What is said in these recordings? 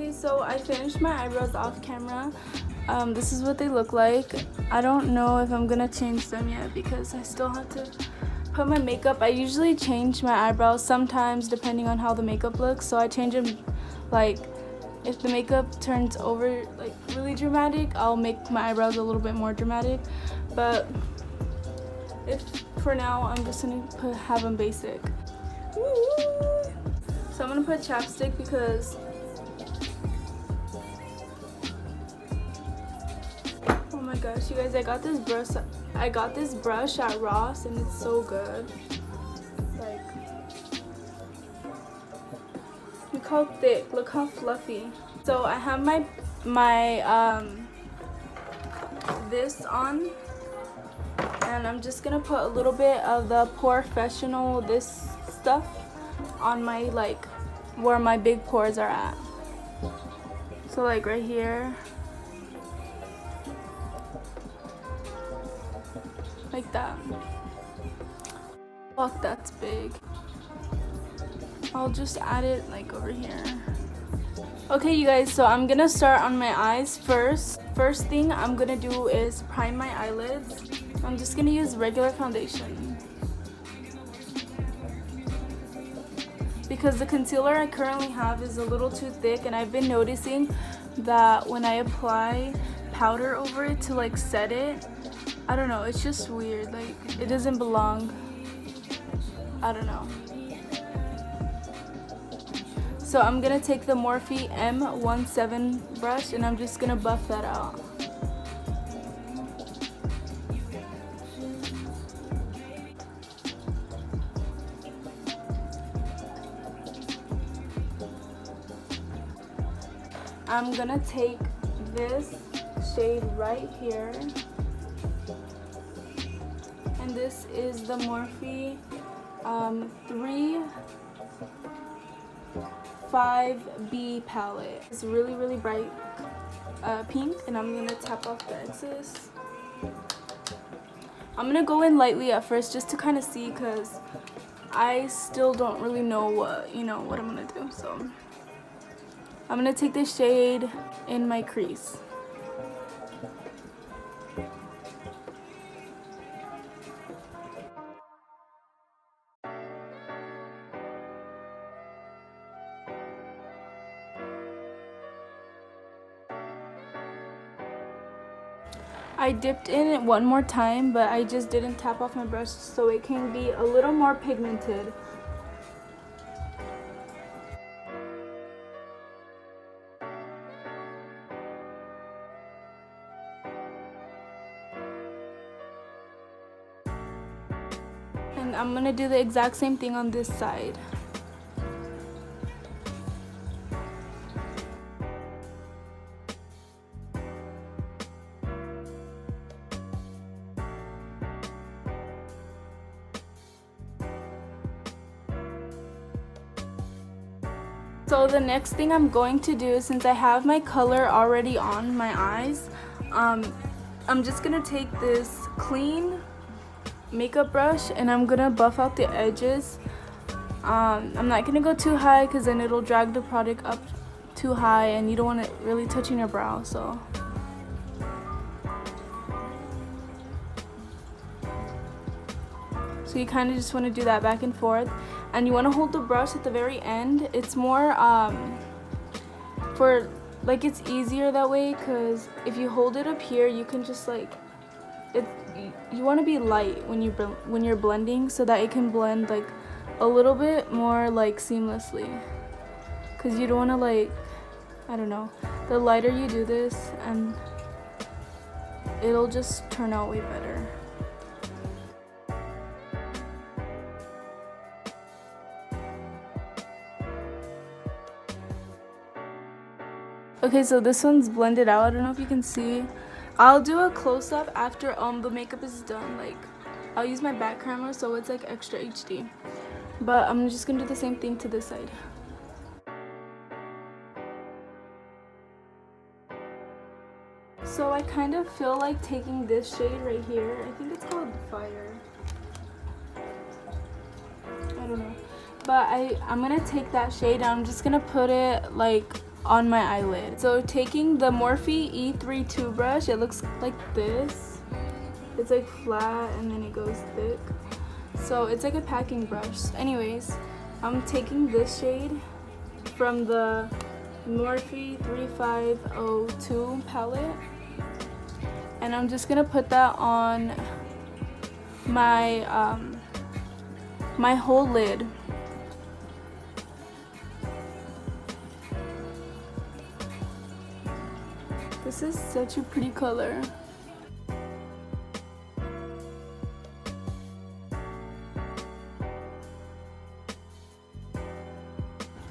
Okay, so I finished my eyebrows off camera. This is what they look like. I don't know if I'm gonna change them yet because I still have to put my makeup. I usually change my eyebrows sometimes depending on how the makeup looks, so I change them like if the makeup turns over like really dramatic, I'll make my eyebrows a little bit more dramatic, but if for now I'm just gonna have them basic. So I'm gonna put chapstick because oh my gosh, you guys, I got this brush at Ross and it's so good. Like, look how thick, look how fluffy. So I have my this on, and I'm just gonna put a little bit of the Professional this stuff on my like where my big pores are at. So like right here. Like that. Fuck, that's big. I'll just add it like over here. Okay, you guys, so I'm gonna start on my eyes first. First thing I'm gonna do is prime my eyelids. I'm just gonna use regular foundation because the concealer I currently have is a little too thick, and I've been noticing that when I apply powder over it to like set it, I don't know, it's just weird, like it doesn't belong. I don't know. So I'm gonna take the Morphe M17 brush and I'm just gonna buff that out. I'm gonna take this shade right here, and this is the Morphe 5B palette. It's really, really bright pink, and I'm gonna tap off the excess. I'm gonna go in lightly at first just to kind of see, because I still don't really know what I'm gonna do. So I'm gonna take this shade in my crease. I dipped in it one more time, but I just didn't tap off my brush so it can be a little more pigmented. And I'm gonna do the exact same thing on this side. So the next thing I'm going to do, since I have my color already on my eyes, I'm just gonna take this clean makeup brush and I'm gonna buff out the edges. I'm not gonna go too high because then it'll drag the product up too high and you don't want it really touching your brow. So you kind of just want to do that back and forth, and you want to hold the brush at the very end. It's more for like, it's easier that way, because if you hold it up here you can just like you want to be light when you're blending, so that it can blend like a little bit more like seamlessly, because you don't want to like, I don't know, the lighter you do this and it'll just turn out way better. Okay, so this one's blended out. I don't know if you can see. I'll do a close-up after the makeup is done. Like, I'll use my back camera so it's like extra HD. But I'm just gonna do the same thing to this side. So I kind of feel like taking this shade right here. I think it's called Fire. I don't know. But I'm gonna take that shade and I'm just gonna put it like on my eyelid. So taking the Morphe E32 brush, it looks like this. It's like flat and then it goes thick. So it's like a packing brush. Anyways, I'm taking this shade from the Morphe 3502 palette. And I'm just gonna put that on my my whole lid. This is such a pretty color.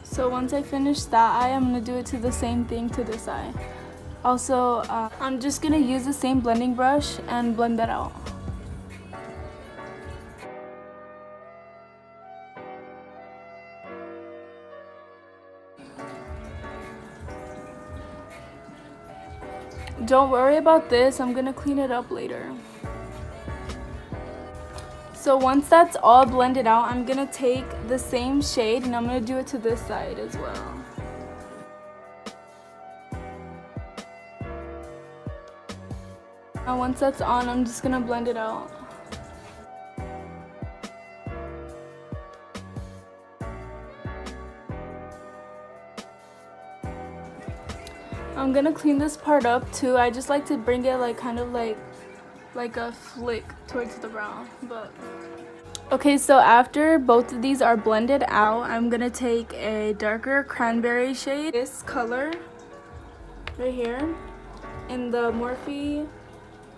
So once I finish that eye, I'm gonna do it to the same thing to this eye. Also, I'm just gonna use the same blending brush and blend that out. Don't worry about this, I'm gonna clean it up later. So once that's all blended out, I'm gonna take the same shade and I'm gonna do it to this side as well. Now once that's on, I'm just gonna blend it out. I'm gonna clean this part up too. I just like to bring it like kind of like a flick towards the brown. But okay, so after both of these are blended out, I'm gonna take a darker cranberry shade, this color right here, in the Morphe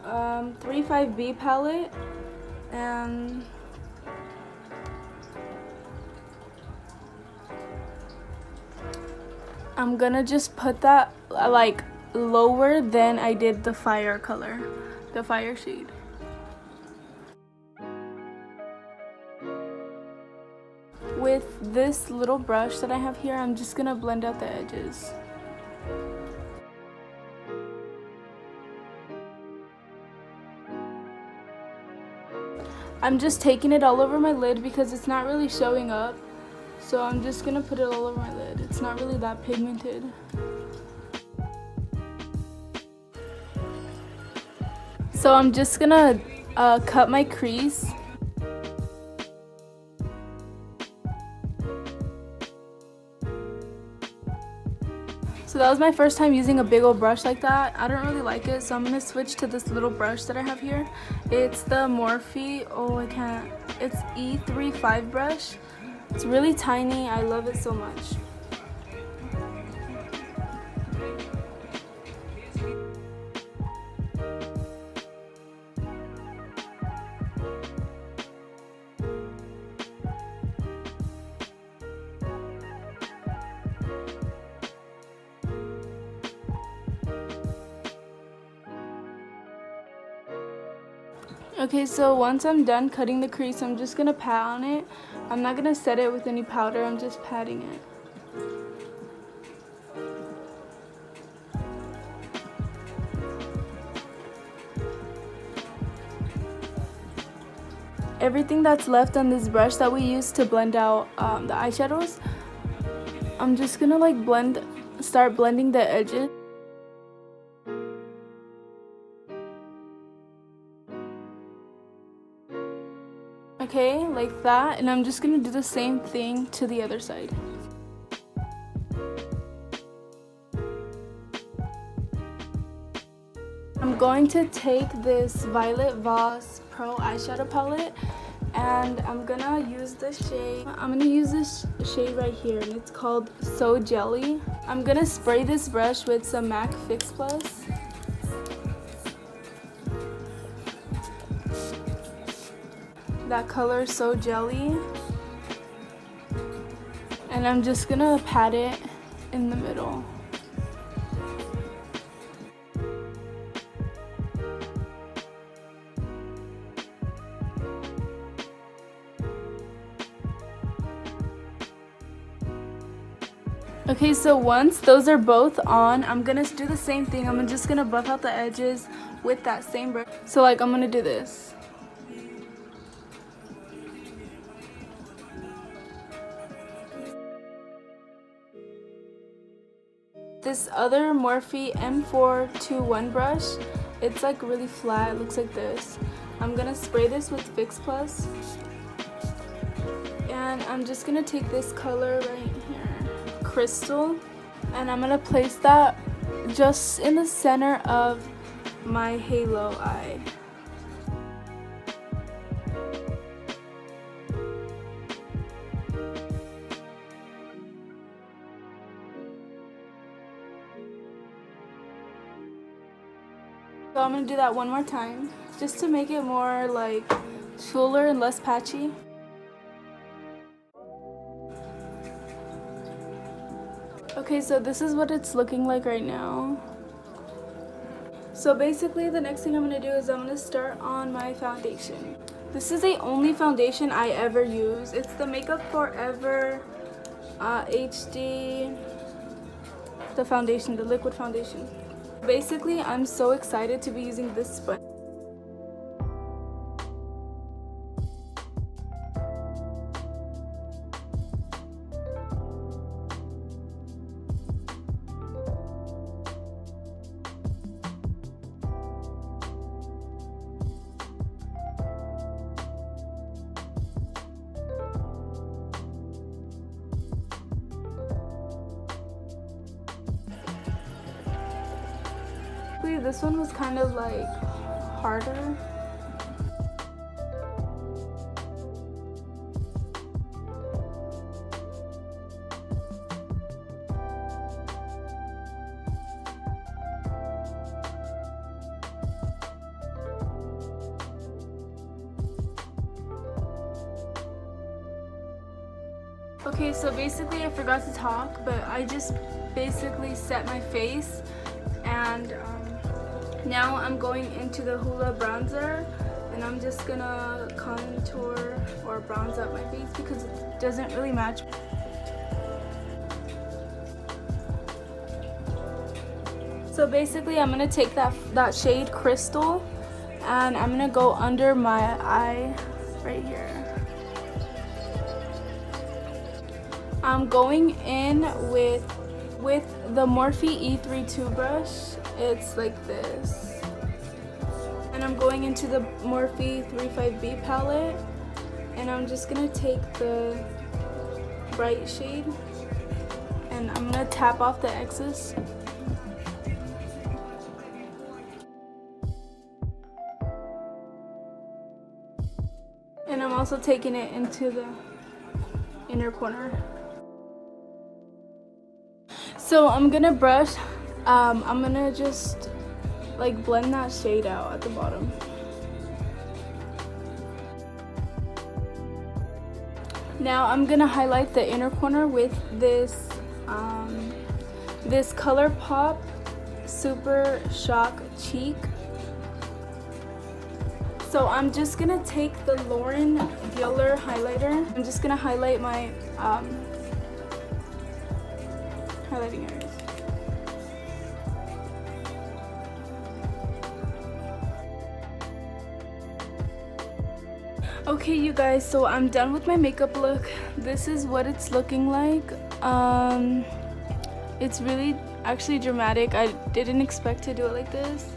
35B palette, and I'm gonna just put that like lower than I did the fire color, the fire shade. With this little brush that I have here, I'm just gonna blend out the edges. I'm just taking it all over my lid because it's not really showing up. So I'm just gonna put it all over my lid. It's not really that pigmented. So I'm just gonna cut my crease. So that was my first time using a big old brush like that. I don't really like it, so I'm gonna switch to this little brush that I have here. It's the Morphe, it's E35 brush. It's really tiny, I love it so much. Okay, so once I'm done cutting the crease, I'm just gonna pat on it. I'm not gonna set it with any powder, I'm just patting it. Everything that's left on this brush that we used to blend out the eyeshadows, I'm just gonna like start blending the edges. Okay, like that, and I'm just gonna do the same thing to the other side. I'm going to take this Violet Voss Pro eyeshadow palette and I'm gonna use this shade. Right here, and it's called So Jelly. I'm gonna spray this brush with some MAC Fix Plus. That color So Jelly, and I'm just gonna pat it in the middle. Okay, so once those are both on, I'm gonna do the same thing. I'm just gonna buff out the edges with that same brush. So like I'm gonna do this. this other Morphe M421 brush. It's like really flat, it looks like this. I'm gonna spray this with Fix Plus. And I'm just gonna take this color right here, Crystal, and I'm gonna place that just in the center of my halo eye. So I'm gonna do that one more time, just to make it more like fuller and less patchy. Okay, so this is what it's looking like right now. So basically the next thing I'm gonna do is I'm gonna start on my foundation. This is the only foundation I ever use. It's the Makeup Forever HD, the foundation, the liquid foundation. Basically, I'm so excited to be using this sponge. This one was kind of like harder. Okay, so basically I forgot to talk, but I just basically set my face, and now I'm going into the Hoola bronzer, and I'm just gonna contour or bronze up my face because it doesn't really match. So basically I'm gonna take that shade Crystal, and I'm gonna go under my eye right here. I'm going in with the Morphe E32 brush. It's like this. And I'm going into the Morphe 35B palette, and I'm just gonna take the bright shade, and I'm gonna tap off the excess. And I'm also taking it into the inner corner. So I'm gonna brush, I'm gonna just like blend that shade out at the bottom. Now I'm gonna highlight the inner corner with this this ColourPop Super Shock Cheek. So I'm just gonna take the Lauren Giller highlighter. I'm just gonna highlight my highlighting areas. Okay, you guys, so I'm done with my makeup look. This is what it's looking like. It's really actually dramatic. I didn't expect to do it like this.